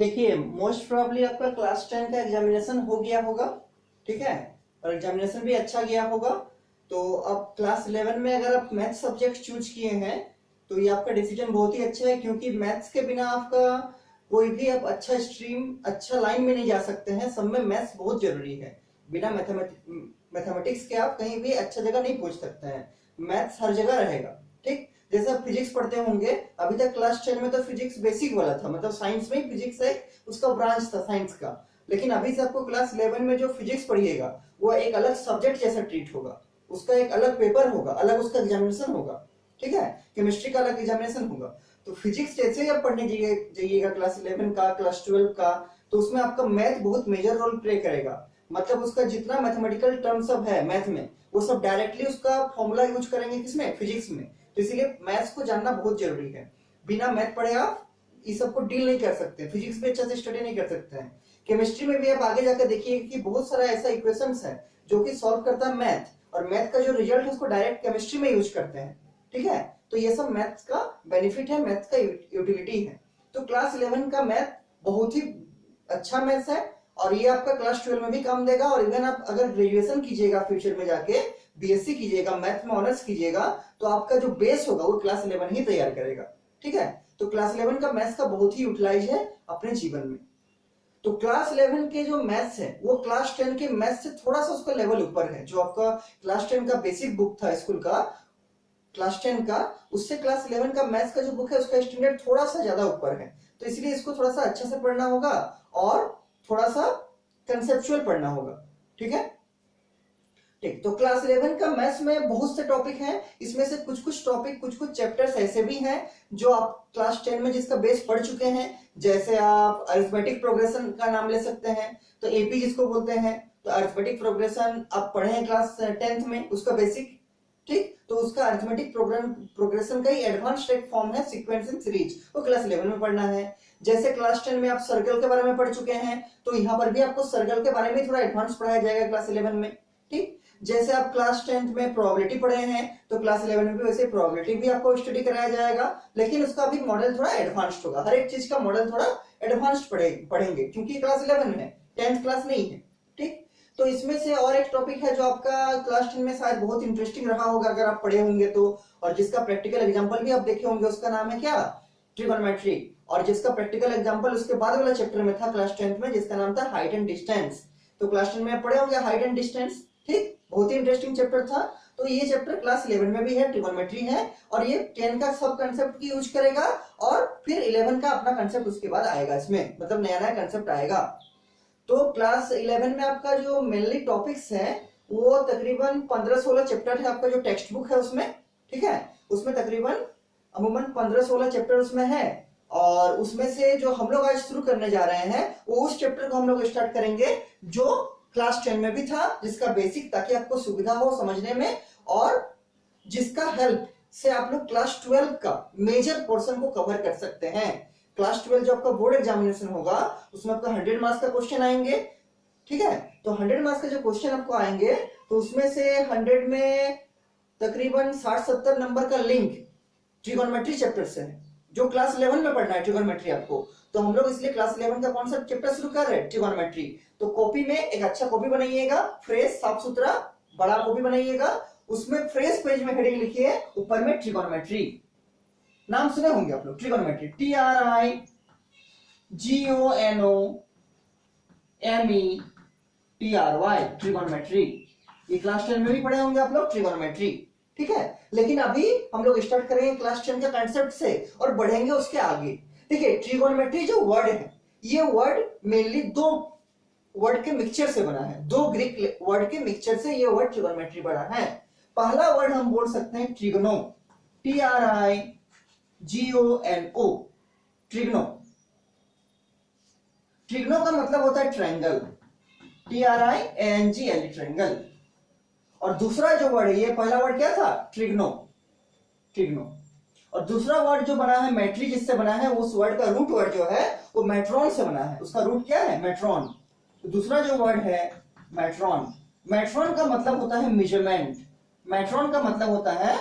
देखिए most probably आपका class 10 का एग्जामिनेशन हो गया होगा, ठीक है, और एग्जामिनेशन भी अच्छा गया होगा। तो अब क्लास 11 में अगर आप मैथ सब्जेक्ट चूज किए हैं तो ये आपका डिसीजन बहुत ही अच्छा है, क्योंकि मैथ्स के बिना आपका कोई भी आप अच्छा स्ट्रीम अच्छा लाइन में नहीं जा सकते हैं। सब में मैथ्स बहुत जरूरी है। बिना मैथमेटिक्स के आप कहीं भी अच्छा जगह नहीं पहुंच सकते हैं। मैथ्स हर जगह रहेगा, ठीक। जैसे आप फिजिक्स पढ़ते होंगे, अभी तक क्लास 10 में तो फिजिक्स बेसिक वाला था, मतलब साइंस में ही फिजिक्स है, उसका ब्रांच था साइंस का। लेकिन अभी से आपको क्लास 11 में जो फिजिक्स पढ़िएगा वो एक अलग सब्जेक्ट जैसा ट्रीट होगा। उसका एक अलग पेपर होगा, अलग उसका एग्जामिनेशन होगा, ठीक है। केमिस्ट्री का अलग एग्जामिनेशन होगा। तो फिजिक्स जैसे ही आप पढ़ने जाइएगा क्लास 11 का, क्लास 12 का, तो उसमें आपका मैथ बहुत मेजर रोल प्ले करेगा। मतलब उसका जितना मैथमेटिकल टर्म सब है मैथ में, वो सब डायरेक्टली उसका फॉर्मूला यूज करेंगे किसमें, फिजिक्स में। तो इसीलिए मैथ्स को जानना बहुत जरूरी है। बिना मैथ पढ़े आप इस सबको डील नहीं कर सकते, फिजिक्स भी अच्छा से स्टडी नहीं कर सकते हैं। केमिस्ट्री में भी आप आगे जाकर देखिए कि बहुत सारा ऐसा इक्वेशंस है जो कि सॉल्व करता है मैथ, और मैथ का जो रिजल्ट है उसको डायरेक्ट केमिस्ट्री में यूज करते हैं, ठीक है। तो ये सब मैथ्स का बेनिफिट है, मैथ्स का यूटिलिटी है। तो क्लास 11 का मैथ बहुत ही अच्छा मैथ्स है, और ये आपका क्लास 12 में भी काम देगा। और इवन आप अगर ग्रेजुएशन कीजिएगा फ्यूचर में जाके, बीएससी कीजिएगा, मैथ में ऑनर्स कीजिएगा, तो आपका जो बेस होगा वो क्लास 11 ही तैयार करेगा, ठीक है। तो क्लास 11 का मैथ्स का बहुत ही यूटिलाइज है अपने जीवन में। तो क्लास 11 के जो मैथ्स है वो क्लास 10 के मैथ्स से थोड़ा सा उसका लेवल ऊपर है। जो आपका क्लास 10 का बेसिक बुक था स्कूल का, क्लास 10 का, उससे क्लास 11 का मैथ्स का जो बुक है उसका स्टैंडर्ड थोड़ा सा ज्यादा ऊपर है। तो इसलिए इसको थोड़ा सा अच्छा से पढ़ना होगा और थोड़ा सा कंसेप्चुअल पढ़ना होगा, ठीक है। ठीक, तो क्लास 11 का मैथ्स में बहुत से टॉपिक हैं। इसमें से कुछ कुछ टॉपिक, कुछ कुछ चैप्टर्स ऐसे भी हैं जो आप क्लास 10 में जिसका बेस पढ़ चुके हैं। जैसे आप अरिथमेटिक प्रोग्रेशन का नाम ले सकते हैं, तो एपी जिसको बोलते हैं। तो अरिथमेटिक प्रोग्रेशन आप पढ़े हैं क्लास 10th में, उसका बेसिक, ठीक। तो उसका अरिथमेटिक प्रोग्रेशन का ही एडवांस एक फॉर्म है सीक्वेंस एंड सीरीज, वो क्लास 11 में पढ़ना है। जैसे क्लास 10 में आप सर्कल के बारे में पढ़ चुके हैं, तो यहाँ पर भी आपको सर्कल के बारे में थोड़ा एडवांस पढ़ाया जाएगा क्लास 11 में, ठीक। जैसे आप क्लास 10th में प्रोबेबिलिटी पढ़े हैं, तो क्लास 11 में भी वैसे प्रोबेबिलिटी भी आपको स्टडी कराया जाएगा, लेकिन उसका भी मॉडल थोड़ा एडवांस्ड होगा। हर एक चीज का मॉडल थोड़ा एडवांस्ड पढ़ेंगे, क्योंकि क्लास 11 है, 10th क्लास नहीं है, ठीक। तो इसमें से और एक टॉपिक है जो आपका क्लास 10 में शायद बहुत इंटरेस्टिंग रहा होगा अगर आप पढ़े होंगे तो, और जिसका प्रैक्टिकल एग्जांपल भी आप देखे होंगे, उसका नाम है क्या, ट्रिगोनोमेट्री। और जिसका प्रैक्टिकल एग्जांपल उसके बाद वाला चैप्टर में था क्लास 10th में, जिसका नाम था हाइट एंड डिस्टेंस। तो क्लास 10 में आप पढ़े होंगे हाइट एंड डिस्टेंस, ठीक। बहुत ही इंटरेस्टिंग चैप्टर था। तो ये चैप्टर क्लास 11 में भी है, ट्रिगोनोमेट्री है, और ये 10 का सब कंसेप्ट की यूज करेगा, और फिर 11 का अपना कंसेप्ट उसके बाद आएगा इसमें, मतलब नया नया कंसेप्ट आएगा। तो क्लास 11 में आपका जो मेनली टॉपिक्स है वो तकरीबन 15-16 चैप्टर है। आपका जो टेक्स्ट बुक है उसमें, ठीक है, उसमें तकरीबन अमूमन 15-16 चैप्टर उसमें है। और उसमें से जो हम लोग आज शुरू करने जा रहे हैं वो उस चैप्टर को हम लोग स्टार्ट करेंगे जो क्लास 10 में भी था, जिसका बेसिक, ताकि आपको सुविधा हो समझने में, और जिसका हेल्प से आप लोग क्लास 12 का मेजर पोर्शन को कवर कर सकते हैं। क्लास 12 जो आपका बोर्ड एग्जामिनेशन होगा उसमें आपका 100 मार्क्स का क्वेश्चन आएंगे, ठीक है। तो 100 मार्क्स का जो क्वेश्चन आपको आएंगे, तो उसमें से 100 में तकरीबन 60-70 नंबर का लिंक ट्रिगोनोमेट्री चैप्टर से है, जो क्लास 11 में पढ़ना है ट्रिगोनोमेट्री आपको। तो हम लोग इसलिए क्लास 11 का कौन सा चैप्टर शुरू कर रहे हैं, ट्रिगोनोमेट्री। तो कॉपी में एक अच्छा कॉपी बनाइएगा, फ्रेश साफ सुथरा बड़ा कॉपी बनाइएगा, उसमें फ्रेश पेज में हेडिंग लिखिए, ऊपर में ट्रिगोनोमेट्री। नाम सुने होंगे आप लोग, ट्रिगोनोमेट्री, TRIGONOMETRY, ट्रिगोनोमेट्री। ये क्लास 10 में भी पढ़े होंगे आप लोग ट्रिगोनोमेट्री, ठीक है। लेकिन अभी हम लोग स्टार्ट करेंगे क्लास 10 का कंसेप्ट से और बढ़ेंगे उसके आगे। देखिए ट्रिगोनोमेट्री जो वर्ड है, ये वर्ड मेनली दो वर्ड के मिक्सचर से बना है, दो ग्रीक वर्ड के मिक्सचर से ये वर्ड ट्रिगोनोमेट्री बना है। पहला वर्ड हम बोल सकते हैं ट्रिगनो, TRIGONO, ट्रिगनो। ट्रिगनो का मतलब होता है ट्रायंगल, TRIANGLE, ट्रायंगल। और दूसरा जो वर्ड है, ये पहला वर्ड क्या था, ट्रिगनो, ट्रिगनो। और दूसरा वर्ड जो बना है मेट्री, जिससे बना है, उस वर्ड का रूट वर्ड जो है वो मेट्रॉन से बना है, उसका रूट क्या है, मेट्रॉन। तो दूसरा जो वर्ड है मेट्रॉन, मेट्रॉन का मतलब होता है मेजरमेंट, मेट्रॉन का मतलब होता है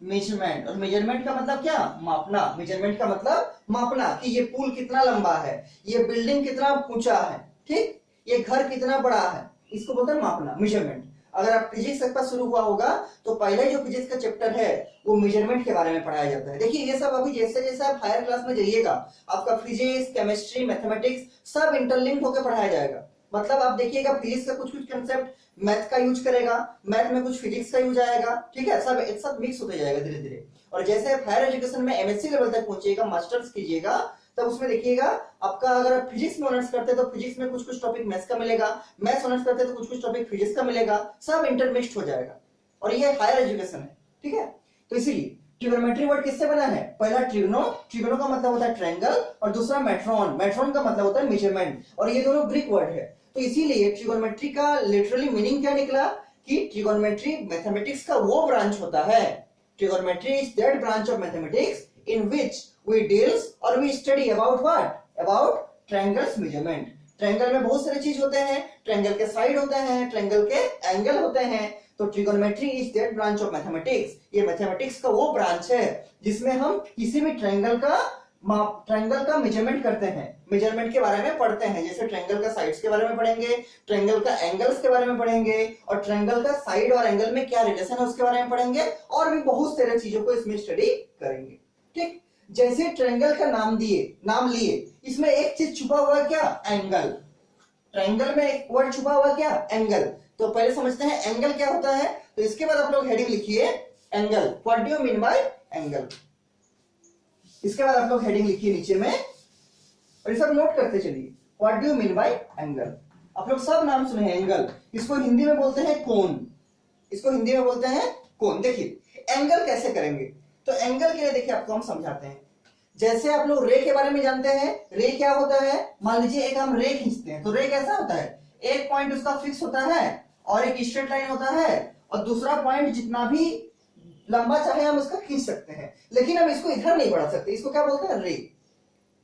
मेजरमेंट, और मेजरमेंट का मतलब क्या, मापना। मेजरमेंट का मतलब मापना कि ये पुल कितना लंबा है, ये बिल्डिंग कितना ऊंचा है, ठीक, ये घर कितना बड़ा है, इसको बोलते हैं मापना, मेजरमेंट। अगर आप फिजिक्स का शुरू हुआ होगा तो पहले जो फिजिक्स का चैप्टर है वो मेजरमेंट के बारे में पढ़ाया जाता है। देखिए ये सब अभी जैसे जैसे आप हायर क्लास में जाइएगा आपका फिजिक्स, केमिस्ट्री, मैथमेटिक्स सब इंटरलिंक्ड होकर पढ़ाया जाएगा। मतलब आप देखिएगा फिजिक्स का कुछ कुछ कंसेप्ट मैथ का यूज करेगा, मैथ में कुछ फिजिक्स का यूज आएगा, ठीक है, सब एक साथ मिक्स होते जाएगा धीरे धीरे। और जैसे आप हायर एजुकेशन में एमएससी लेवल तक पहुंचिएगा, मास्टर्स कीजिएगा, तब उसमें देखिएगा आपका अगर आप फिजिक्स में ऑनर्स करते हैं तो फिजिक्स में कुछ कुछ टॉपिक मैथ्स का मिलेगा, मैथ्स ऑनर्स करते हैं तो कुछ कुछ टॉपिक फिजिक्स का मिलेगा, सब इंटरमिक्स्ड हो जाएगा। और ये हायर एजुकेशन है, ठीक है। तो इसीलिए ट्रिगोनोमेट्री वर्ड किससे बना है, पहला ट्रिगोनो, ट्रिगोनो का मतलब होता है ट्रायंगल, और दूसरा मेट्रॉन, मेट्रॉन का मतलब होता है मेजरमेंट, और ये दोनों ग्रीक वर्ड है। तो इसीलिए ट्रिगोनोमेट्री का लिटरली मीनिंग क्या निकला कि ट्रिगोनोमेट्री मैथमेटिक्स का वो ब्रांच होता है। Trigonometry is that branch of mathematics in which we deals or we study about what, about triangles measurement। Triangle में बहुत सारे चीज होते हैं, ट्रायंगल के साइड होते हैं, ट्रायंगल के एंगल होते हैं। तो trigonometry is that branch of mathematics, ये मैथमेटिक्स का वो ब्रांच है जिसमें हम किसी भी ट्रायंगल का मेजरमेंट करते हैं, मेजरमेंट के बारे में पढ़ते हैं। जैसे ट्रायंगल का साइड्स के बारे में पढ़ेंगे, ट्रायंगल का एंगल्स के बारे में पढ़ेंगे, और ट्रायंगल का साइड और एंगल में क्या रिलेशन है उसके बारे में पढ़ेंगे, और भी बहुत सारे चीजों को इसमें स्टडी करेंगे, ठीक। जैसे ट्रायंगल का नाम लिए, इसमें एक चीज छुपा हुआ है, क्या, एंगल। ट्रायंगल में एक वर्ड छुपा हुआ है, क्या, एंगल। तो पहले समझते हैं एंगल क्या होता है। तो इसके बाद आप लोग हेडिंग लिखिए angle, what do you mean by angle. इसके बाद आप लोग हेडिंग लिखिए नीचे में, और ये सब नोट करते चलिए, what do you mean by angle. आप लोग सब नाम सुने हैं एंगल, इसको हिंदी में बोलते हैं कोण, इसको हिंदी में बोलते हैं कोण। देखिए एंगल कैसे करेंगे, तो एंगल के लिए देखिए आपको हम समझाते हैं। जैसे आप लोग रे के बारे में जानते हैं, रे क्या होता है, मान लीजिए एक हम रे खींचते हैं, तो रे कैसा होता है, एक पॉइंट उसका फिक्स होता है और एक स्ट्रेट लाइन होता है, और दूसरा पॉइंट जितना भी लंबा चाहे हम उसका खींच सकते हैं, लेकिन हम इसको इधर नहीं बढ़ा सकते, इसको क्या बोलते हैं, रे,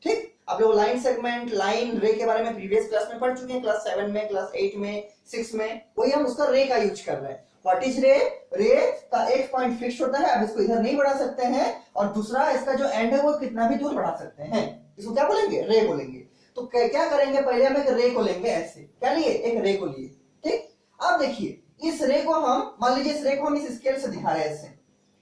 ठीक। आप लोग लाइन सेगमेंट, लाइन रे के बारे में प्रीवियस क्लास में पढ़ चुके हैं, क्लास 7 में, क्लास 8 में, 6 में, वही हम उसका रे का यूज कर रहे हैं। व्हाट इज रे, रे का एक पॉइंट फिक्स होता है, अब इसको इधर नहीं बढ़ा सकते हैं, और दूसरा इसका जो एंड है वो कितना भी दूर बढ़ा सकते हैं, इसको क्या बोलेंगे, रे बोलेंगे। तो क्या करेंगे, पहले हम एक रे को लेंगे, ऐसे क्या लिए, एक रे को लिए, ठीक। अब देखिए इस रे को हम, मान लीजिए इस रे को हम इस स्केल से दिखा रहे हैं, ऐसे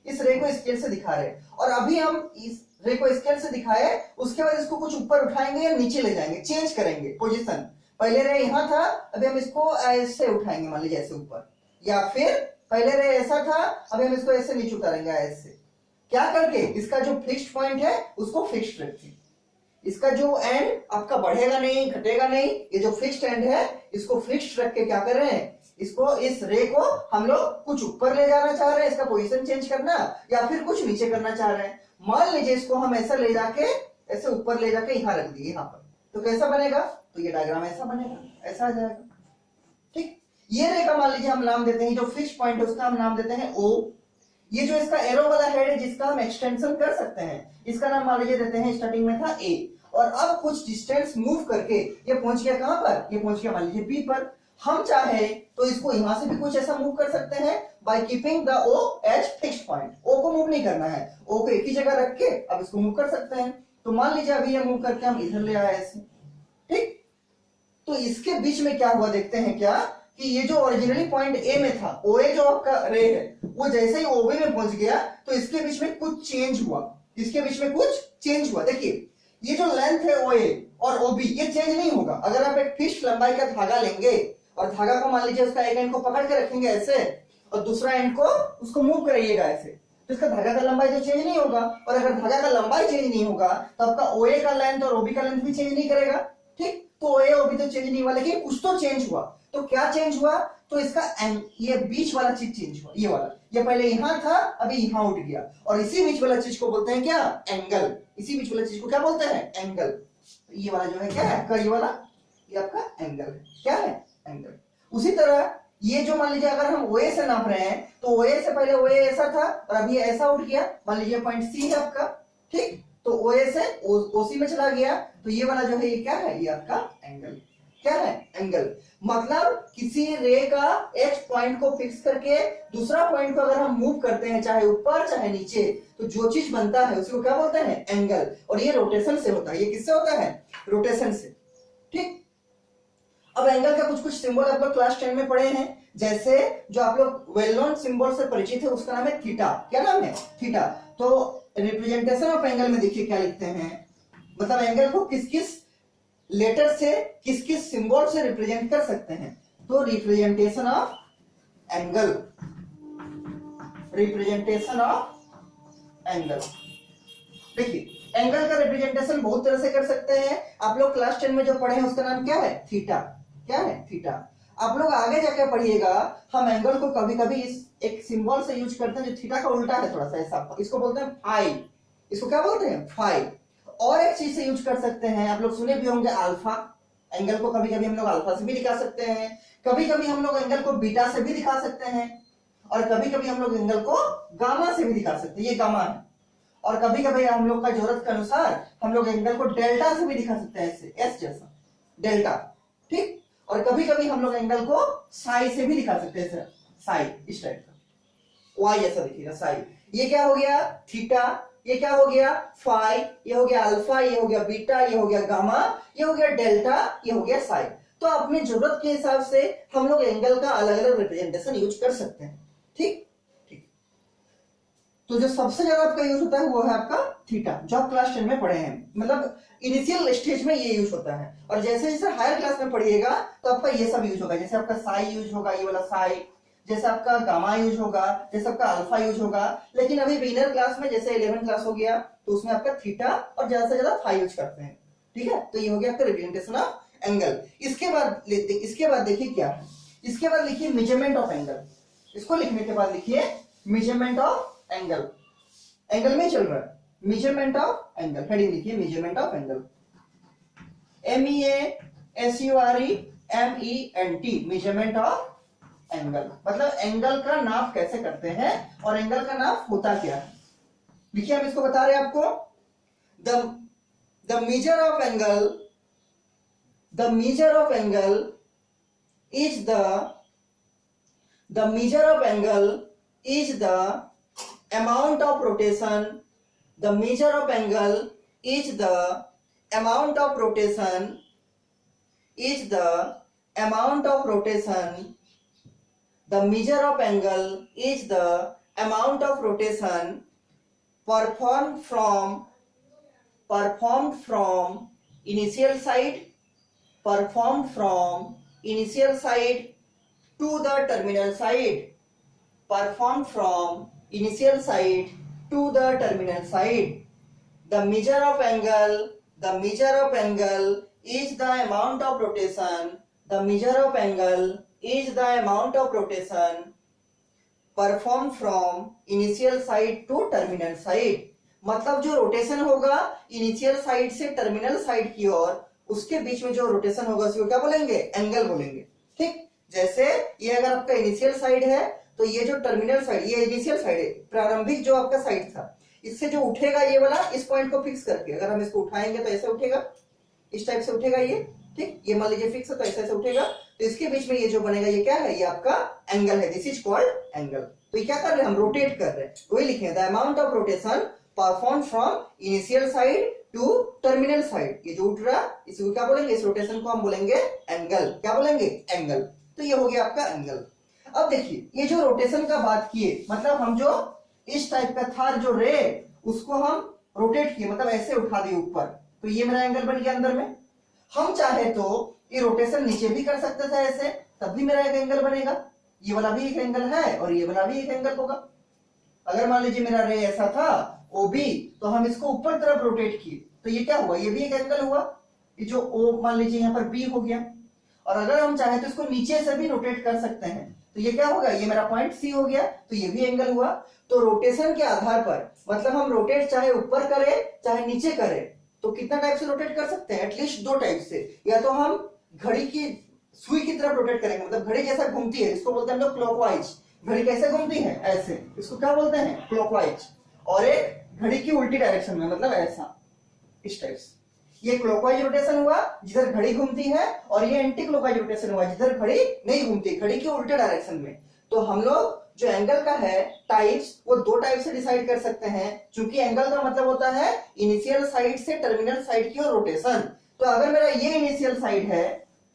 इस रे को स्केल से दिखा रहे हैं, और अभी हम इस रे को स्केल से दिखाए, उसके बाद इसको कुछ ऊपर उठाएंगे या नीचे ले जाएंगे, चेंज करेंगे पोजीशन। पहले रे यहाँ था, अभी हम इसको ऐसे उठाएंगे, मान लीजिए ऐसे ऊपर, या फिर पहले रे ऐसा था, अभी हम इसको ऐसे नीचे उतारेंगे, ऐसे क्या करके, इसका जो फिक्स्ड पॉइंट है उसको फिक्स्ड रखें, इसका जो एंड आपका बढ़ेगा नहीं घटेगा नहीं, ये जो फिक्स्ड एंड है इसको फिक्स्ड रख के क्या कर रहे हैं, इसको, इस रे को हम लोग कुछ ऊपर ले जाना चाह रहे हैं, इसका पोजीशन चेंज करना, या फिर कुछ नीचे करना चाह रहे हैं। मान लीजिए इसको हम ऐसा ले जाके, ऐसे ऊपर ले जाके यहाँ रख दिए, यहाँ पर, तो कैसा बनेगा, तो ये डायग्राम ऐसा बनेगा, ऐसा आ जाएगा, ठीक। ये रे का मान लीजिए हम नाम देते हैं, जो फिक्स पॉइंट है उसका हम नाम देते हैं ओ। ये जो इसका एरो वाला हेड है जिसका हम एक्सटेंशन कर सकते हैं, इसका नाम मान लीजिए देते हैं, स्टार्टिंग में था ए, और अब कुछ डिस्टेंस मूव करके ये पहुंच गया कहां पर, ये पहुंच गया मान लीजिए बी पर। हम चाहे तो इसको यहां से भी कुछ ऐसा मूव कर सकते हैं by keeping the O as fixed point. O को मूव नहीं करना है, ओ को एक ही जगह रख के अब इसको मूव कर सकते हैं। तो मान लीजिए अभी ये मूव करके हम इधर ले आए ऐसे, ठीक। तो इसके बीच में क्या हुआ देखते हैं, क्या कि ये जो ओरिजिनली पॉइंट ए में था, ओ ए जो आपका रे है, वो जैसे ही ओबी में पहुंच गया तो इसके बीच में कुछ चेंज हुआ, इसके बीच में कुछ चेंज हुआ। देखिए ये जो लेंथ है ओ ए और ओबी, ये चेंज नहीं होगा। अगर आप एक फिक्स्ड लंबाई का धागा लेंगे और धागा को मान लीजिए उसका एक एंड को पकड़ के रखेंगे ऐसे, और दूसरा एंड को उसको मूव कराइएगा ऐसे, तो इसका धागा का लंबाई तो चेंज नहीं होगा। और अगर धागा का लंबाई चेंज नहीं होगा तो आपका ओ ए का लेंथ और ओबी का लेंथ भी चेंज नहीं करेगा, ठीक। तो ओ ए ओबी तो चेंज नहीं हुआ, लेकिन कुछ तो चेंज हुआ। तो क्या चेंज हुआ, तो इसका ये बीच वाला चीज चेंज हुआ, ये वाला, ये पहले यहां था अभी यहां उठ गया, और इसी बीच वाला चीज को बोलते हैं क्या, एंगल। इसी बीच वाला चीज को क्या बोलते हैं, एंगल। ये वाला जो है क्या है आपका, ये वाला, ये आपका एंगल है, क्या है, एंगल। उसी तरह ये जो मान लीजिए अगर हम ओए से नाप रहे हैं, तो ओए से पहले ओए ऐसा था और अभी ऐसा उठ गया, मान लीजिए पॉइंट सी है आपका, ठीक। तो ओए से ओसी में चला गया, तो ये वाला जो है ये क्या है, ये आपका एंगल। क्या है? एंगल। मतलब किसी रे का एक्स पॉइंट को फिक्स करके दूसरा पॉइंट को अगर हम मूव करते हैं, चाहे ऊपर चाहे नीचे, तो जो चीज बनता है उसको क्या बोलते हैं? एंगल। और ये रोटेशन से होता है। ये किससे होता है? रोटेशन से। ठीक। अब एंगल का कुछ कुछ सिंबल आप लोग क्लास 10 में पढ़े हैं। जैसे जो आप लोग वेल नोन सिंबल से परिचित है उसका नाम है थीटा। क्या नाम है? थीटा। तो रिप्रेजेंटेशन ऑफ एंगल में देखिए क्या लिखते हैं, मतलब एंगल को किस किस लेटर से, किस किस सिंबल से रिप्रेजेंट कर सकते हैं। तो representation of angle, representation of angle. देखिए एंगल का रिप्रेजेंटेशन बहुत तरह से कर सकते हैं। आप लोग क्लास 10 में जो पढ़े हैं उसका नाम क्या है? थीटा। क्या है? थीटा। आप लोग आगे जाकर पढ़िएगा, हम एंगल को कभी कभी इस एक सिंबल से यूज करते हैं जो थीटा का उल्टा है थोड़ा सा ऐसा, इसको बोलते हैं फाई। इसको क्या बोलते हैं? फाई। और एक चीज से यूज कर सकते हैं, आप लोग सुने भी होंगे अल्फा। एंगल को कभी कभी हम लोग अल्फा से भी दिखा सकते हैं, कभी कभी हम लोग एंगल को बीटा से भी दिखा सकते हैं, और कभी कभी हम लोग एंगल को गामा से भी दिखा सकते हैं। ये गामा है। और कभी कभी हम लोग का जरूरत के अनुसार हम लोग एंगल को डेल्टा से भी दिखा सकते हैं, ऐसे एस जैसा डेल्टा। ठीक। और कभी कभी हम लोग एंगल को साई से भी दिखा सकते हैं, साई इस टाइप का, वाई ऐसा दिखेगा, साई। ये क्या हो गया? थीटा। ये क्या हो गया? फाई। ये हो गया अल्फा। ये हो गया बीटा। ये हो गया गामा। ये हो गया डेल्टा। ये हो गया साई। तो अपनी जरूरत के हिसाब से हम लोग एंगल का अलग अलग रिप्रेजेंटेशन यूज कर सकते हैं। ठीक। तो जो सबसे ज्यादा आपका यूज होता है वो है आपका थीटा, जो आप क्लास 10 में पढ़े हैं। मतलब इनिशियल स्टेज में ये यूज होता है, और जैसे जैसे हायर क्लास में पढ़िएगा तो आपका ये सब यूज होगा। जैसे आपका साई यूज होगा, ये वाला साई, जैसे आपका गामा यूज होगा, जैसे आपका अल्फा यूज होगा। लेकिन अभी बिगिनर क्लास में जैसे 11 क्लास हो गया तो उसमें आपका थीटा और ज्यादा से ज्यादा फाई यूज करते हैं। ठीक है। तो ये हो गया आपका रिप्रेजेंटेशन ऑफ एंगल। इसके बाद देखिए क्या है, इसके बाद लिखिए मेजरमेंट ऑफ एंगल। इसको लिखने के बाद लिखिए मेजरमेंट ऑफ एंगल। एंगल में चल रहा है, मेजरमेंट ऑफ एंगल। हेडिंग लिखिए measurement of angle, MEASUREMENT, measurement of angle. मतलब एंगल का नाप कैसे करते हैं और एंगल का नाप होता क्या है। देखिए हम इसको बता रहे हैं आपको, the measure of angle, the measure of angle is the measure of angle is the amount of rotation. The measure of angle is the amount of rotation, is the amount of rotation. The measure of angle is the amount of rotation performed from initial side, performed from initial side to the terminal side, performed from initial side to the terminal side. The measure of angle, the measure of angle is the amount of rotation. The measure of angle is the amount of rotation performed from initial side to terminal side. मतलब जो rotation होगा initial side से terminal side की ओर, उसके बीच में जो rotation होगा उसको क्या बोलेंगे? एंगल बोलेंगे। ठीक। जैसे ये अगर आपका इनिशियल साइड है तो ये जो टर्मिनल साइड, ये इनिशियल साइड है, प्रारंभिक जो आपका साइड था, इससे जो उठेगा ये वाला, इस पॉइंट को फिक्स करके अगर हम इसको उठाएंगे तो ऐसे उठेगा, इस टाइप से उठेगा ये। ठीक। ये मान लीजिए फिक्स है तो ऐसे ऐसे उठेगा, तो इसके बीच में ये जो बनेगा ये क्या है? ये आपका एंगल है। This is called angle. तो ये क्या कर रहे हैं? हम रोटेट कर रहे हैं। वही लिखे the amount of rotation perform from initial side to terminal side. ये जो उठ रहा है इसको क्या बोलेंगे? इस रोटेशन को हम बोलेंगे एंगल। क्या बोलेंगे? एंगल। तो ये हो गया आपका एंगल। अब देखिए ये जो रोटेशन का बात किए, मतलब हम जो इस टाइप का था जो रे, उसको हम रोटेट किए, मतलब ऐसे उठा दिए ऊपर, तो ये मेरा एंगल बन गया अंदर में। हम चाहे तो ये रोटेशन नीचे भी कर सकते थे ऐसे, तब भी मेरा एक एंगल बनेगा। ये वाला भी एक एंगल है और ये वाला भी एक एंगल होगा। अगर मान लीजिए मेरा रे ऐसा था OB, तो हम इसको ऊपर तरफ रोटेट किए तो ये क्या हुआ? ये भी एक एंगल हुआ। ये जो O मान लीजिए यहाँ पर B हो गया। और अगर हम चाहे तो इसको नीचे से भी रोटेट कर सकते हैं, तो ये क्या होगा? ये मेरा पॉइंट C हो गया, तो ये भी एंगल हुआ। तो रोटेशन के आधार पर, मतलब हम रोटेट चाहे ऊपर करें चाहे नीचे करें, तो कितना टाइप से रोटेट कर सकते हैं? एटलीस्ट दो टाइप से। या तो हम घड़ी की सुई की तरफ रोटेट करेंगे, मतलब घड़ी जैसा घूमती है, इसको बोलते हैं हम लोग क्लॉकवाइज। घड़ी कैसे घूमती है? ऐसे, इसको क्या बोलते हैं? क्लॉकवाइज। और एक घड़ी की उल्टी डायरेक्शन में, मतलब ऐसा, इस टाइप से। ये क्लॉकवाइज रोटेशन हुआ जिधर घड़ी घूमती है, और ये एंटी क्लॉकवाइज रोटेशन हुआ जिधर घड़ी नहीं घूमती, घड़ी के उल्टे डायरेक्शन में। तो हम लोग जो एंगल का है टाइप्स, वो दो टाइप से डिसाइड कर सकते हैं, क्योंकि एंगल का मतलब होता है इनिशियल साइड से टर्मिनल साइड की ओर रोटेशन। तो अगर मेरा ये इनिशियल साइड है,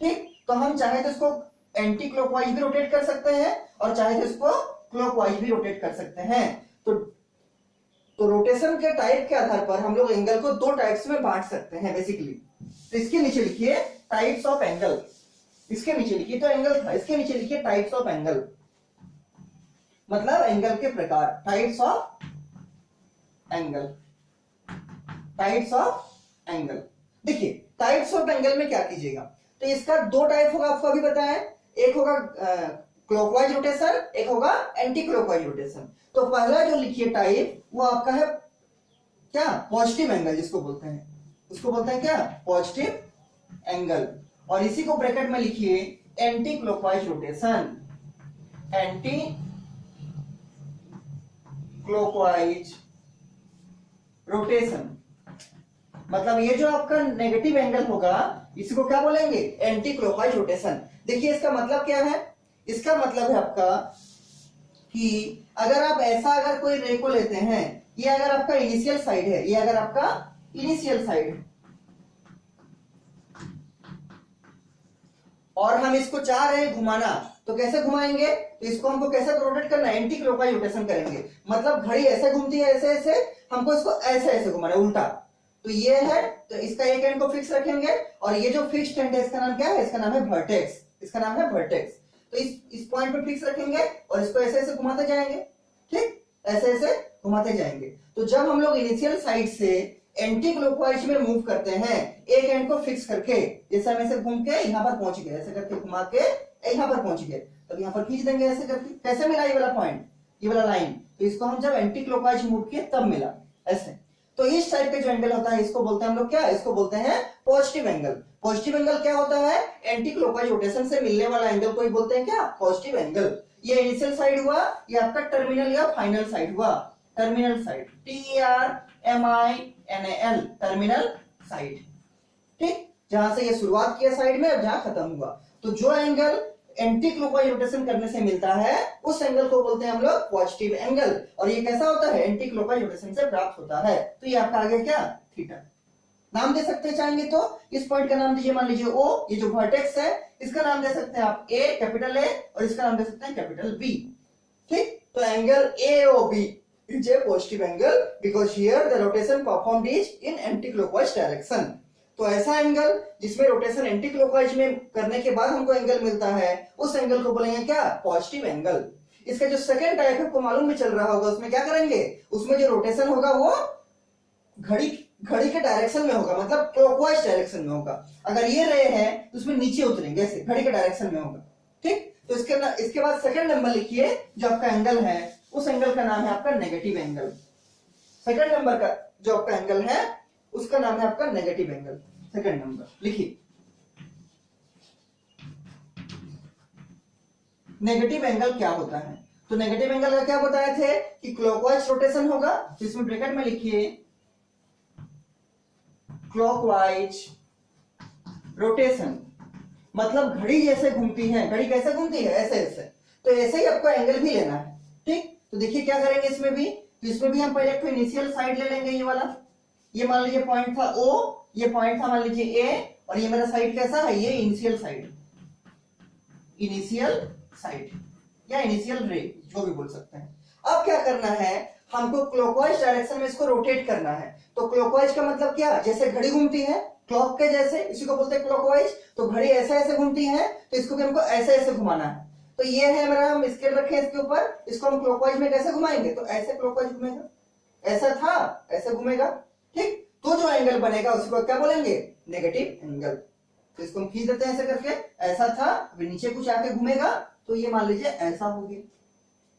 ठीक, तो हम चाहे तो इसको एंटी क्लॉकवाइज भी रोटेट कर सकते हैं और चाहे तो इसको क्लॉकवाइज भी रोटेट कर सकते हैं। तो रोटेशन के टाइप के आधार पर हम लोग एंगल को दो टाइप्स में बांट सकते हैं बेसिकली। तो इसके नीचे लिखिए टाइप्स ऑफ एंगल, इसके नीचे लिखिए, तो एंगल था, इसके नीचे लिखिए टाइप्स ऑफ एंगल, मतलब एंगल के प्रकार, types of angle, types of angle. देखिए टाइप्स ऑफ एंगल में क्या कीजिएगा, तो इसका दो टाइप होगा, आपको अभी बताया, एक होगा क्लॉकवाइज रोटेशन, एक होगा एंटी क्लॉकवाइज रोटेशन। तो पहला जो लिखिए टाइप, वो आपका है क्या, पॉजिटिव एंगल जिसको बोलते हैं, उसको बोलते हैं क्या, पॉजिटिव एंगल। और इसी को ब्रैकेट में लिखिए anti clockwise rotation, anti clockwise rotation. मतलब ये जो आपका नेगेटिव एंगल होगा इसी को क्या बोलेंगे, एंटी क्लॉकवाइज रोटेशन। देखिए इसका मतलब क्या है, इसका मतलब है आपका कि अगर आप ऐसा अगर कोई रे को लेते हैं, ये अगर आपका इनिशियल साइड है, ये अगर आपका इनिशियल साइड है, और हम इसको चाह रहे हैं घुमाना, तो कैसे घुमाएंगे, तो इसको हमको कैसे रोटेट करना है, एंटी क्लॉकवाइज रोटेशन करेंगे। मतलब घड़ी ऐसे घूमती है, ऐसे ऐसे, हमको इसको ऐसे ऐसे घुमाना है, उल्टा। तो ये है, तो इसका एक एंड को फिक्स रखेंगे, और ये जो फिक्स्ड एंड है इसका नाम क्या है, इसका नाम है वर्टेक्स, इसका नाम है वर्टेक्स। तो इस पॉइंट पे फिक्स रखेंगे और इसको ऐसे ऐसे घुमाते जाएंगे, ठीक, ऐसे ऐसे घुमाते जाएंगे। तो जब हम लोग इनिशियल साइड से एंटी क्लॉकवाइज में मूव करते हैं, एक एंड को फिक्स करके, जैसे हम ऐसे घूम के यहाँ पर पहुंच गए, ऐसे करके घुमा के यहाँ पर पहुंच गए, तब यहाँ पर खींच देंगे ऐसे करके, कैसे मिला ये वाला पॉइंट, ये वाला लाइन, तो इसको हम जब एंटी क्लॉकवाइज मूव किए तब मिला ऐसे। तो इस टाइप के जो एंगल होता है इसको बोलते हैं हम लोग क्या, इसको बोलते हैं पॉजिटिव एंगल। पॉजिटिव एंगल क्या होता है, एंटी क्लॉकवाइज रोटेशन से मिलने वाला एंगल को ही बोलते हैं क्या, पॉजिटिव एंगल। ये इनिशियल साइड हुआ, ये आपका टर्मिनल या फाइनल साइड हुआ, terminal side, TERMINAL, terminal side, ठीक, जहां से ये शुरुआत किया साइड में और जहां खत्म हुआ। तो जो एंगल एंटी क्लॉकवाइज रोटेशन करने से मिलता है उस एंगल को बोलते हैं हम लोग पॉजिटिव एंगल। और ये कैसा होता है, एंटी क्लॉकवाइज रोटेशन से प्राप्त होता है। तो ये आपका आ गया क्या, थीटा। नाम दे सकते हैं चाहेंगे तो, इस पॉइंट का नाम दीजिए, मान लीजिए O, ये जो वर्टेक्स है इसका नाम दे सकते हैं आप A, कैपिटल A, और इसका नाम दे सकते हैं कैपिटल B, ठीक। तो angle AOB is a positive angle because here the rotation performed is in anti-clockwise direction। तो ऐसा एंगल जिसमें रोटेशन एंटी क्लॉकवाइज में करने के बाद हमको एंगल मिलता है, उस एंगल को बोलेंगे क्या, पॉजिटिव एंगल। इसका जो सेकंड टाइप आपको मालूम भी चल रहा होगा, उसमें क्या करेंगे, उसमें जो रोटेशन होगा वो घड़ी के डायरेक्शन में होगा, मतलब क्लॉकवाइज डायरेक्शन में होगा। अगर ये रे है तो उसमें नीचे उतरेंगे, ऐसे घड़ी के डायरेक्शन में होगा, ठीक। तो इसके बाद सेकंड नंबर लिखिए, जो आपका एंगल है उस एंगल का नाम है आपका नेगेटिव एंगल। सेकंड नंबर का जो आपका एंगल है उसका नाम है आपका नेगेटिव एंगल। सेकंड नंबर लिखिए, नेगेटिव एंगल क्या होता है। तो नेगेटिव एंगल का क्या बताए थे कि क्लॉकवाइज रोटेशन होगा, तो इसमें ब्रैकेट में लिखिए क्लॉकवाइज रोटेशन, मतलब घड़ी जैसे घूमती है, घड़ी कैसे घूमती है, ऐसे ऐसे। तो ऐसे ही आपको एंगल भी लेना है, ठीक। तो देखिए क्या करेंगे इसमें भी, तो इसमें भी हम पहले एक इनिशियल साइड ले लेंगे, ये वाला, ये मान लीजिए पॉइंट था O, ये पॉइंट था मान लीजिए A, और ये मेरा साइड कैसा है, ये इनिशियल साइड, इनिशियल साइड या इनिशियल रे, जो भी बोल सकते हैं। अब क्या करना है, हमको क्लॉकवाइज डायरेक्शन में इसको रोटेट करना है। तो क्लॉकवाइज का मतलब क्या, जैसे घड़ी घूमती है क्लॉक के जैसे, इसी को बोलते हैं क्लॉकवाइज। तो घड़ी ऐसे ऐसे घूमती है, तो इसको भी हमको ऐसे ऐसे घुमाना है। तो ये है मेरा, हम स्केल रखे इसके ऊपर, इसको हम क्लॉकवाइज में कैसे घुमाएंगे, तो ऐसे क्लॉकवाइज घूमेगा, ऐसा था ऐसे घूमेगा, ठीक। तो जो एंगल बनेगा उसको क्या बोलेंगे, नेगेटिव एंगल। तो इसको हम खींच देते हैं ऐसे करके, ऐसा था, अभी नीचे कुछ आके घूमेगा, तो ये मान लीजिए ऐसा हो गया।